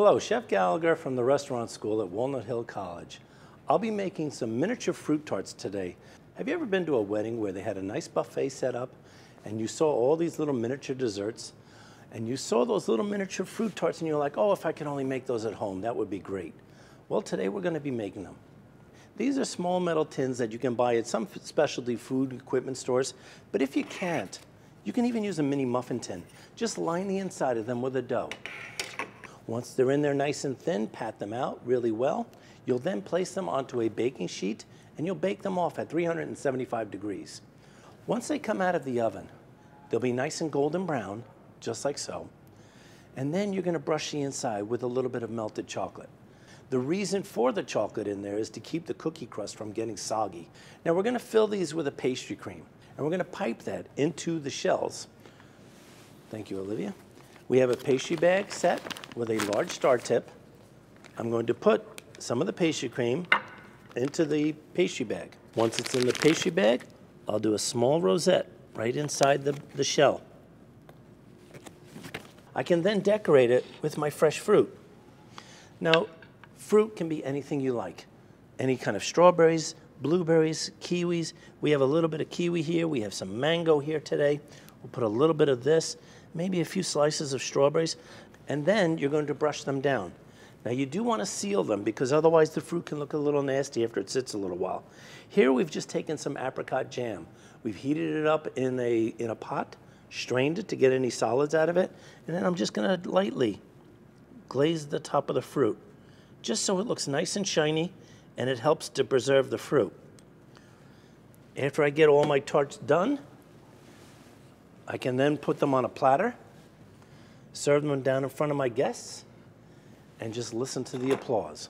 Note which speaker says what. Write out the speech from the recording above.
Speaker 1: Hello, Chef Gallagher from the restaurant school at Walnut Hill College. I'll be making some miniature fruit tarts today. Have you ever been to a wedding where they had a nice buffet set up and you saw all these little miniature desserts and you saw those little miniature fruit tarts and you're like, oh, if I could only make those at home, that would be great. Well, today we're going to be making them. These are small metal tins that you can buy at some specialty food equipment stores, but if you can't, you can even use a mini muffin tin. Just line the inside of them with a dough. Once they're in there nice and thin, pat them out really well. You'll then place them onto a baking sheet and you'll bake them off at 375 degrees. Once they come out of the oven, they'll be nice and golden brown, just like so. And then you're going to brush the inside with a little bit of melted chocolate. The reason for the chocolate in there is to keep the cookie crust from getting soggy. Now we're going to fill these with a pastry cream and we're going to pipe that into the shells. Thank you, Olivia. We have a pastry bag set with a large star tip. I'm going to put some of the pastry cream into the pastry bag. Once it's in the pastry bag, I'll do a small rosette right inside the shell. I can then decorate it with my fresh fruit. Now, fruit can be anything you like. Any kind of strawberries, blueberries, kiwis. We have a little bit of kiwi here. We have some mango here today. We'll put a little bit of this, maybe a few slices of strawberries, and then you're going to brush them down. Now you do want to seal them because otherwise the fruit can look a little nasty after it sits a little while. Here we've just taken some apricot jam. We've heated it up in a pot, strained it to get any solids out of it, and then I'm just going to lightly glaze the top of the fruit, just so it looks nice and shiny and it helps to preserve the fruit. After I get all my tarts done, I can then put them on a platter, serve them down in front of my guests, and just listen to the applause.